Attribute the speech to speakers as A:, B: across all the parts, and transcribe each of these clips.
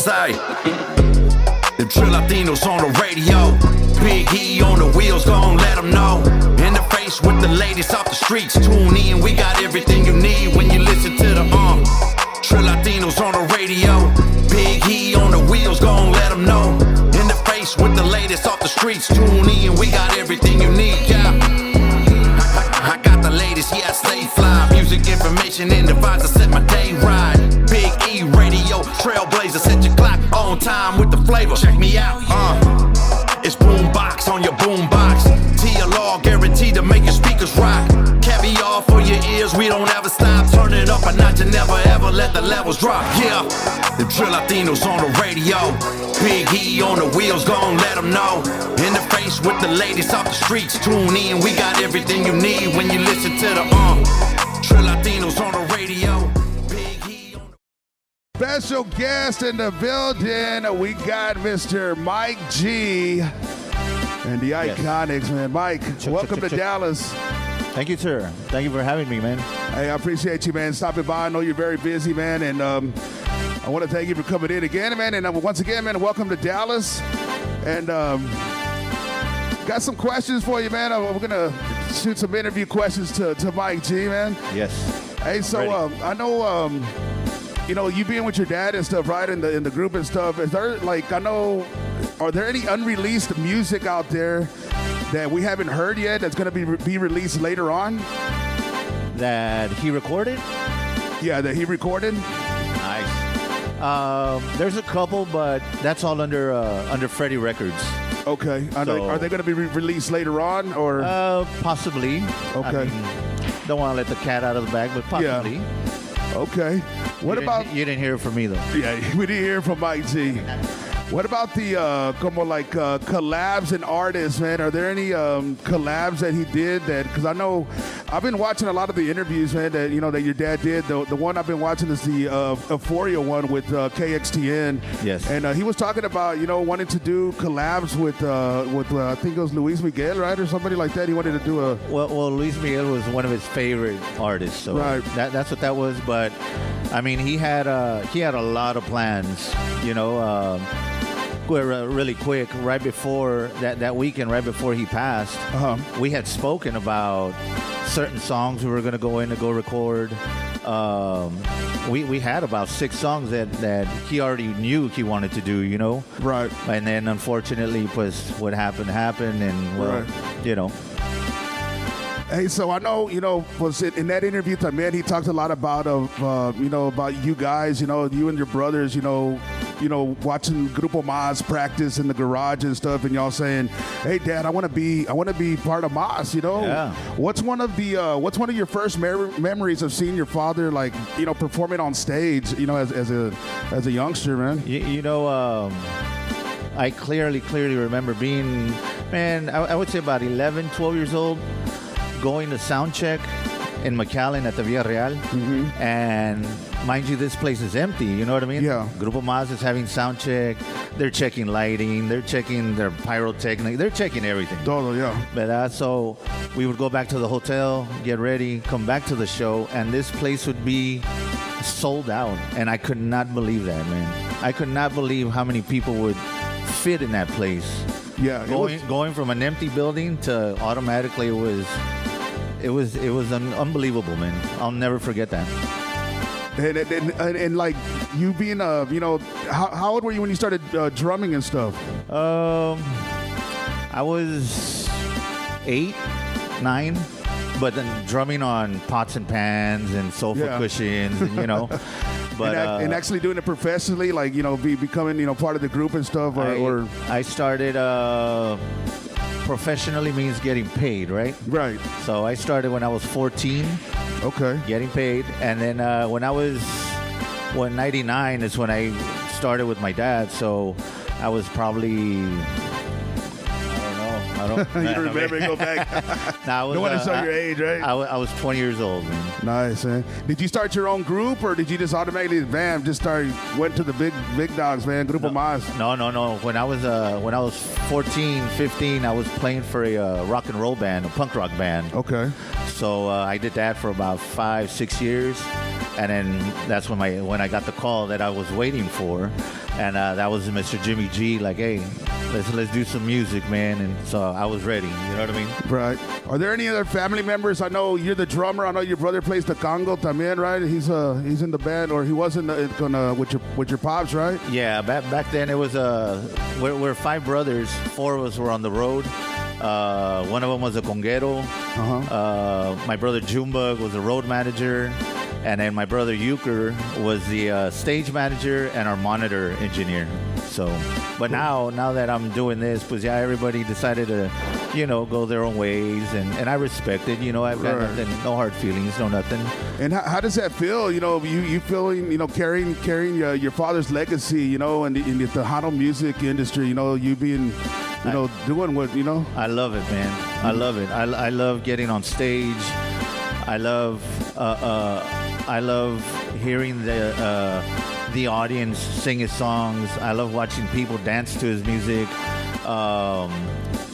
A: Say, the Trill Latinos on the radio. Big E on the wheels, gon' let them know. In the face with the ladies off the streets. Tune in, we got everything you need when you listen to the Trill Latinos on the radio. Big E on the wheels, gon' let them know. In the face with the latest off the streets. Tune in, we got everything you need, yeah. I got the latest, yeah, I stay fly. Music information and the vibes, I set my day right. Big E radio, trailblazer, set your clock on time with the flavor. Check me out, it's boombox on your boombox. TLL guaranteed to make your speakers rock. Caviar for your ears, we don't ever stop. Turn it up a notch and never ever let the levels drop. Yeah, the Trill Latinos on the radio. Big E on the wheels, gon' let them know. In the face with the ladies off the streets. Tune in, we got everything you need when you listen to the Trill Latinos on the radio. Big E on the...
B: Special guest in the building. We got Mr. Mike G and the Iconiczz, man. Mike, welcome to Dallas.
C: Thank you, sir. Thank you for having me, man.
B: Hey, I appreciate you, man, stopping by. I know you're very busy, man, and I want to thank you for coming in again, man. And once again, man, welcome to Dallas. And got some questions for you, man. We're going to shoot some interview questions to Mike G, man.
C: Yes.
B: Hey, so I know, you know, you being with your dad and stuff, right, in the group and stuff, is there, like, are there any unreleased music out there that we haven't heard yet that's going to be released later on?
C: That he recorded?
B: Yeah, that he recorded.
C: Nice. There's a couple, but that's all under Freddie Records.
B: Okay. Are they going to be released later on, or?
C: Possibly.
B: Okay.
C: I mean, don't want to let the cat out of the bag, but possibly.
B: Yeah. Okay. What about?
C: You didn't hear it from me, though.
B: Yeah, we didn't hear from Mike G. What about the collabs and artists, man? Are there any collabs that he did that? Because I know I've been watching a lot of the interviews, man, that that your dad did. The one I've been watching is the Euphoria one with KXTN.
C: Yes.
B: And he was talking about wanting to do collabs with I think it was Luis Miguel, right, or somebody like that. He wanted to do a.
C: Well, Luis Miguel was one of his favorite artists, so
B: right.
C: That's what that was. But I mean, he had a lot of plans, really quick, right before that weekend, right before he passed, we had spoken about certain songs we were going to go in to go record. We had about 6 songs that he already knew he wanted to do,
B: Right.
C: And then unfortunately, what happened, and well,
B: right. Hey, so I know, was it in that interview, man, he talked a lot about about you guys, you and your brothers, watching Grupo Mas practice in the garage and stuff, and y'all saying, "Hey, Dad, I want to be part of Mas."
C: Yeah.
B: What's one of your first memories of seeing your father, like, performing on stage, as a youngster, man?
C: I clearly remember being, man, I would say about 11, 12 years old, going to sound check in McAllen at the Villarreal, and mind you, this place is empty. You know what I mean?
B: Yeah.
C: Grupo Mas is having sound check. They're checking lighting. They're checking their pyrotechnic. They're checking everything.
B: Totally, yeah.
C: But so we would go back to the hotel, get ready, come back to the show, and this place would be sold out. And I could not believe that, man. I could not believe how many people would fit in that place.
B: Yeah.
C: Going from an empty building to automatically it was unbelievable, man. I'll never forget that.
B: And like you being how old were you when you started drumming and stuff?
C: I was 8, 9, but then drumming on pots and pans and sofa cushions, and But
B: and actually doing it professionally, like becoming part of the group and stuff, or
C: I started professionally means getting paid, right?
B: Right.
C: So I started when I was 14.
B: Okay.
C: Getting paid, and then when 99 is when I started with my dad. So I was probably. I don't
B: you remember? Go back.
C: No,
B: don't want to show your age, right?
C: I was 20 years old, man.
B: Nice, man. Did you start your own group, or did you just automatically, went to the big dogs, man? Grupo Mas.
C: No. When I was 14, 15, I was playing for a rock and roll band, a punk rock band.
B: Okay.
C: So I did that for about 5, 6 years. And then that's when I got the call that I was waiting for, and that was Mr. Jimmy G. Like, hey, let's do some music, man. And so I was ready. You know what I mean?
B: Right. Are there any other family members? I know you're the drummer. I know your brother plays the congo también, right? He's in the band, or he was with your pops, right?
C: Yeah. Back then it was we're 5 brothers. 4 of us were on the road. One of them was a conguero. My brother Junebug was a road manager. And then my brother Euchre was the stage manager and our monitor engineer. So, but now that I'm doing this, pues yeah, everybody decided to, go their own ways, and I respect it. I've got nothing, no hard feelings, no nothing.
B: And how does that feel? You feeling, carrying your father's legacy, in the Tejano music industry. You being, doing what,
C: I love it, man. I love it. I love getting on stage. I love hearing the audience sing his songs. I love watching people dance to his music.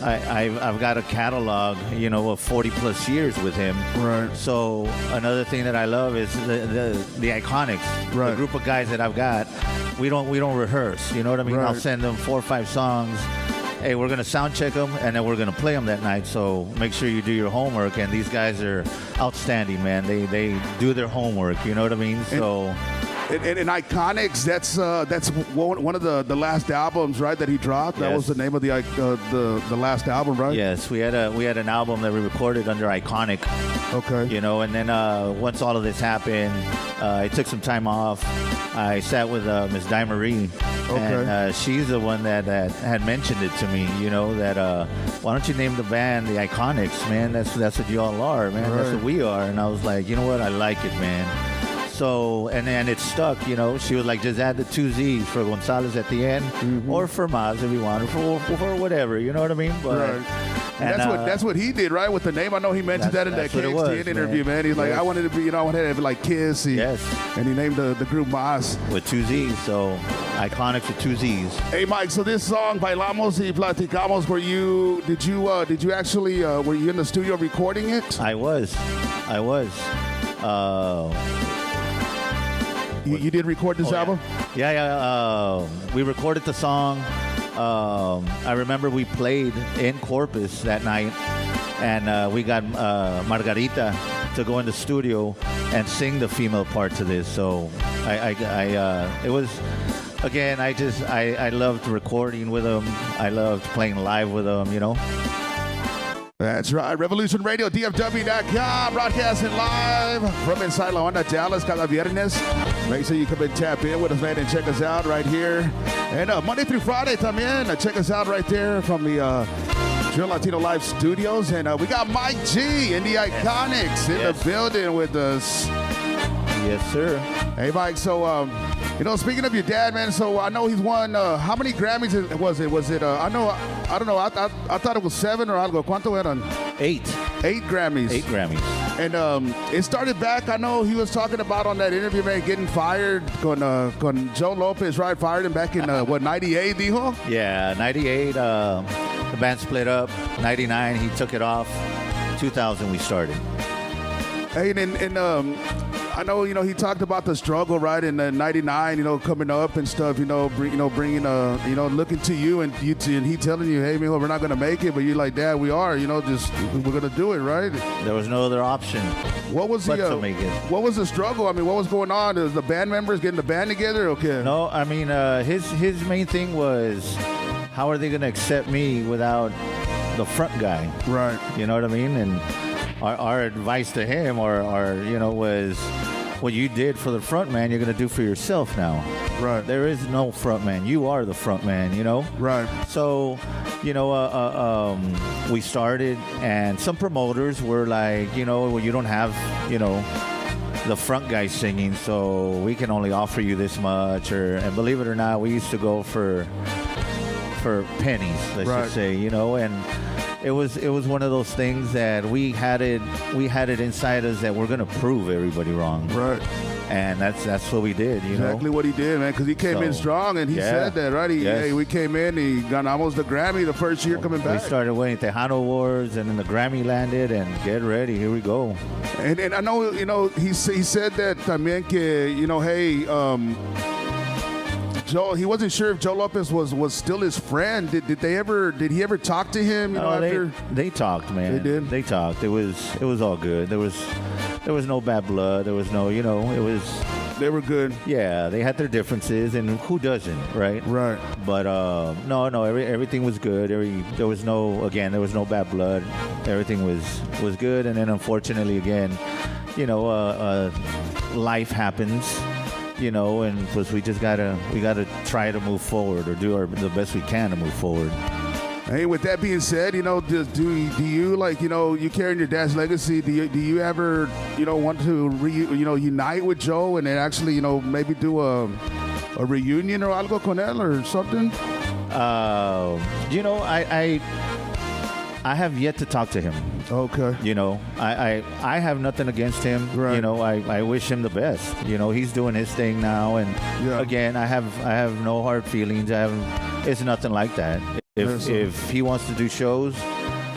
C: I've got a catalog, of 40 plus years with him.
B: Right.
C: So another thing that I love is the Iconiczz,
B: right.
C: The group of guys that I've got. We don't rehearse. You know what I mean?
B: Right.
C: I'll send them 4 or 5 songs. Hey, we're going to sound check them, and then we're going to play them that night. So make sure you do your homework. And these guys are outstanding, man. They do their homework. You know what I mean? So.
B: And Iconiczz, that's one of the last albums, right? That he dropped. That
C: Yes.
B: was the name of the last album, right?
C: Yes, we had an album that we recorded under Iconiczz.
B: Okay.
C: And then once all of this happened, I took some time off. I sat with Miss Di Marie, and she's the one that had mentioned it to me. That why don't you name the band the Iconiczz, man? That's what you all are, man.
B: Right.
C: That's what we are. And I was like, you know what? I like it, man. So, and then it stuck, She was like, just add the 2 Z's for Gonzalez at the end, or for Maz if you want, or for whatever, you know what I mean? But,
B: right. And that's what he did, right? With the name, I know he mentioned that in that KXTN interview, man. He's like, I wanted to be, I wanted to have like Kiss.
C: Yes.
B: And he named the group Maz.
C: With 2 Z's, so Iconiczz with 2 Z's.
B: Hey, Mike. So this song, Bailamos y Platicamos, did you actually were you in the studio recording it?
C: I was.
B: You did record this album?
C: Yeah. We recorded the song. I remember we played in Corpus that night, and we got Margarita to go in the studio and sing the female part to this. So it was, again, I loved recording with them. I loved playing live with them,
B: That's right. Revolution Radio DFW.com, broadcasting live from inside La Onda Dallas, cada viernes. Make sure you come and tap in with us, man, and check us out right here. And Monday through Friday, también. Check us out right there from the Drill Latino Live Studios. And we got Mike G and the Iconiczz in the building with us.
C: Yes, sir.
B: Hey, Mike. So, speaking of your dad, man, so I know he's won, how many Grammys was it? Was it, I don't know, I thought it was 7 or algo. ¿Cuánto eran?
C: 8.
B: 8 Grammys.
C: 8 Grammys.
B: And it started back, I know he was talking about on that interview, man, getting fired con Joe Lopez, right? Fired him back in, 98, dijo?
C: Yeah, 98, the band split up. 99, he took it off. 2000, we started.
B: Hey, and I know, he talked about the struggle, right, in 99, coming up and stuff, bringing, looking to you and he telling you, hey, man, we're not going to make it, but you're like, Dad, we are, we're going to do it, right?
C: There was no other option
B: what was
C: to make it.
B: What was the struggle? I mean, what was going on? Was the band members getting the band together? Okay.
C: No, I mean, his main thing was, how are they going to accept me without the front guy?
B: Right.
C: You know what I mean? And our advice to him was, what you did for the front man, you're going to do for yourself now.
B: Right.
C: There is no front man. You are the front man,
B: Right.
C: So, we started, and some promoters were like, well, you don't have, the front guy singing, so we can only offer you this much. And believe it or not, we used to go for pennies, let's just say, and it was one of those things that we had it inside us that we're gonna prove everybody wrong.
B: Right.
C: And that's what we did, you know.
B: Exactly what he did, man, because he came in strong, and he said that, right? Hey, we came in, he got almost the Grammy the first year coming back.
C: We started winning Tejano Awards, and then the Grammy landed, and get ready, here we go.
B: And I know, you know, he said that también que, you know, hey, Joe, he wasn't sure if Joe Lopez was still his friend. Did he ever talk to him? You know, after
C: they talked, man.
B: They did.
C: They talked. It was all good. There was no bad blood. There was no, you know, it was.
B: They were good.
C: Yeah, they had their differences, and who doesn't, right?
B: Right.
C: But no, everything was good. There was no bad blood. Everything was good, and then unfortunately, again, you know, life happens. You know, and plus we gotta try to move forward or do the best we can to move forward.
B: Hey, with that being said, you know, do you like, you know, you carrying your dad's legacy? Do you ever, you know, want to unite with Joe and then actually, you know, maybe do a reunion or algo con él or something?
C: You know, I have yet to talk to him.
B: Okay.
C: You know, I have nothing against him.
B: Right.
C: You know, I wish him the best. You know, he's doing his thing now, and again, I have no hard feelings. It's nothing like that. If he wants to do shows,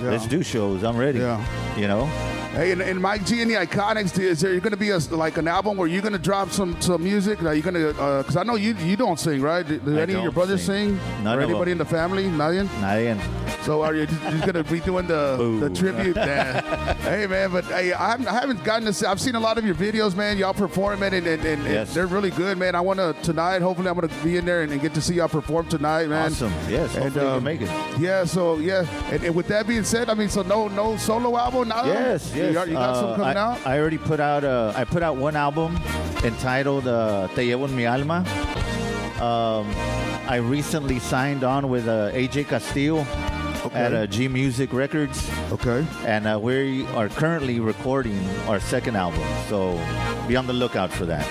C: let's do shows. I'm ready. Yeah. You know.
B: Hey, and Mike G and the Iconiczz, is there going to be like an album where you're going to drop some music? Are you going to? Because I know you don't sing, right? Do any of your brothers sing?
C: None
B: or
C: of
B: anybody
C: them.
B: in the family? Nadie?
C: Nadie.
B: So are you just going to be doing the tribute? Hey, man, but hey, I haven't gotten to see. I've seen a lot of your videos, man. Y'all perform, man, and they're really good, man. I want to tonight. Hopefully, I'm going to be in there and get to see y'all perform tonight, man.
C: Awesome. Yes. Hopefully, we'll make it.
B: Yeah. So and with that being said, I mean, so no solo album now?
C: Yes.
B: You got some coming out?
C: I already put out one album entitled Pt.1 Mi Alma. I recently signed on with AJ Castillo at G Music Records.
B: Okay. And
C: we are currently recording our second album, so be on the lookout for that.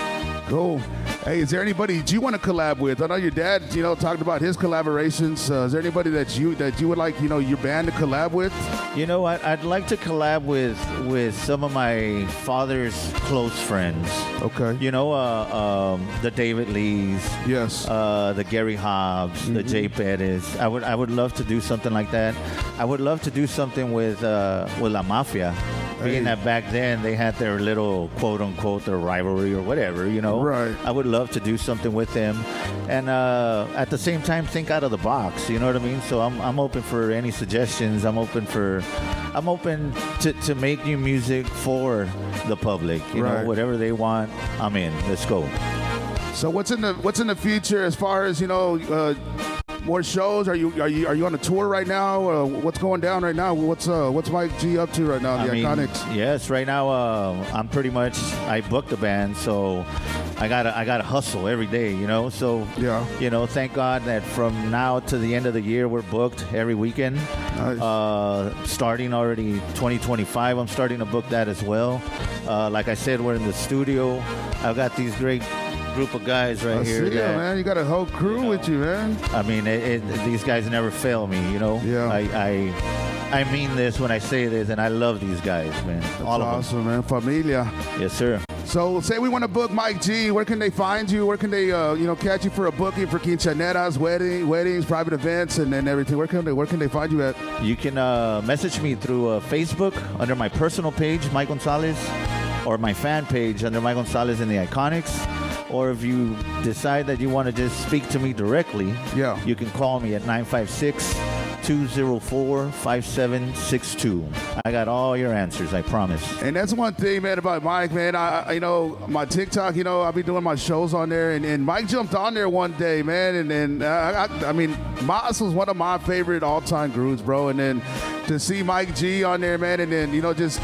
B: Cool. Hey, is there anybody you want to collab with? I know your dad, you know, talked about his collaborations. Is there anybody that you would like, you know, your band to collab with?
C: You know, I'd like to collab with some of my father's close friends.
B: Okay.
C: You know, the David Lees.
B: Yes.
C: The Gary Hobbs, the Jay Perez. I would love to do something like that. I would love to do something with La Mafia. Being that back then they had their little quote unquote their rivalry or whatever, you know.
B: Right.
C: I would love to do something with them, and at the same time think out of the box. You know what I mean? So I'm open for any suggestions. I'm open to make new music for the public. You know, whatever they want, I'm in. Let's go.
B: So what's in the future as far as, you know? More shows? Are you on a tour right now? What's going down right now? What's Mike G up to right now? The Iconiczz.
C: Yes, right now I'm pretty much I booked the band, so I gotta hustle every day, you know. So you know, thank God that from now to the end of the year we're booked every weekend. Nice. Starting already 2025, I'm starting to book that as well. Like I said, we're in the studio. I've got these great group of guys right here.
B: Yeah, man, you got a whole crew with you, man.
C: I mean, these guys never fail me, you know.
B: Yeah.
C: I mean this when I say this, and I love these guys, man. All of them.
B: Awesome, man. Familia.
C: Yes, sir.
B: So, say we want to book Mike G. Where can they find you? Where can they, catch you for a booking for quinceañeras, weddings, private events, and then everything? Where can they find you at?
C: You can message me through Facebook under my personal page, Mike Gonzalez, or my fan page under Mike Gonzalez in the Iconiczz. Or if you decide that you want to just speak to me directly, you can call me at 956-204-5762. I got all your answers, I promise.
B: And that's one thing, man, about Mike, man. My TikTok, I'll be doing my shows on there, and Mike jumped on there one day, man, and I mean, Mas was one of my favorite all-time groups, bro, and then to see Mike G on there, man, and then, just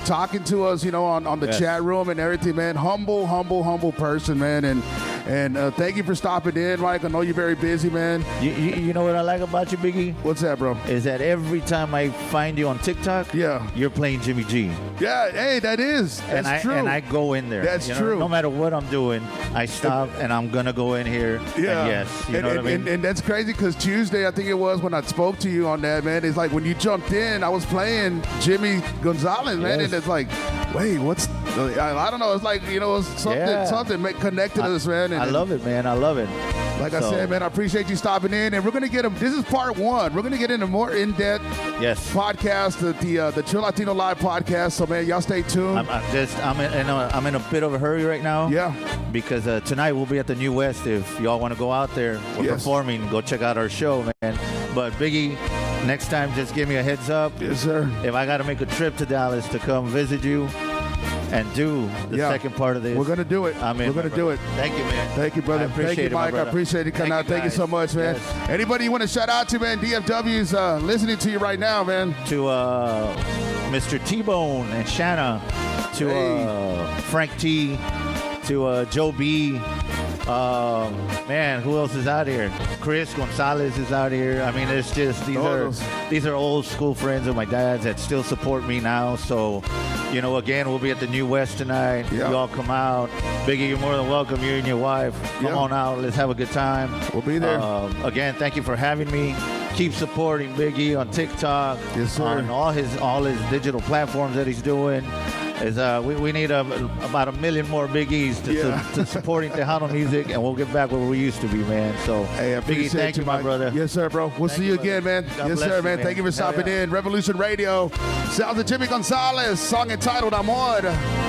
B: talking to us, on the chat room and everything, man. Humble person, man. And thank you for stopping in, Mike. I know you're very busy, man.
C: You know what I like about you, Biggie?
B: What's that, bro?
C: Is that every time I find you on TikTok, you're playing Jimmy G.
B: Yeah, hey, that's true.
C: And I go in there.
B: That's true.
C: No matter what I'm doing, I stop and I'm going to go in here.
B: Yeah.
C: And yes, you know what I mean?
B: And that's crazy because Tuesday, I think it was, when I spoke to you on that, man, it's like when you jumped in, I was playing Jimmy Gonzalez, man, and it's like, wait, what's, I don't know, it's like, you know, something connected us, man. And
C: I love it, man. I love it.
B: Like I said, man, I appreciate you stopping in, and we're going to get this is part one. We're going to get into more in-depth podcast, the Chill Latino Live podcast. So, man, y'all stay tuned.
C: I'm in a bit of a hurry right now.
B: Yeah.
C: Because tonight we'll be at the New West. If y'all want to go out there, we're performing. Go check out our show, man. But Biggie, next time, just give me a heads up.
B: Yes, sir.
C: If I got to make a trip to Dallas to come visit you and do the second part of this,
B: we're going to do it. We're going to do it.
C: Thank you, man.
B: Thank you, brother. Thank you, Mike. I appreciate it coming out. Thank you so much, man. Yes. Anybody you want to shout out to, man? DFW's listening to you right now, man.
C: To Mr. T-Bone and Shanna. To Frank T. To Joe B. Man, who else is out here? Chris Gonzalez is out here. I mean, it's just these are old school friends of my dad's that still support me now. So, you know, again, we'll be at the New West tonight. You all come out. Biggie, you're more than welcome. You and your wife, come on out. Let's have a good time.
B: We'll be there.
C: Again, thank you for having me. Keep supporting Biggie on TikTok.
B: Yes, sir.
C: On all his digital platforms that he's doing. We need about 1 million more Biggies to supporting Tejano music, and we'll get back where we used to be, man. So,
B: hey,
C: Biggie, thank you, my brother.
B: Yes, sir, bro. We'll see you again, man. Yes, sir, man. Thank you for stopping in. Revolution Radio. Sounds of Jimmy Gonzalez. Song entitled Amor.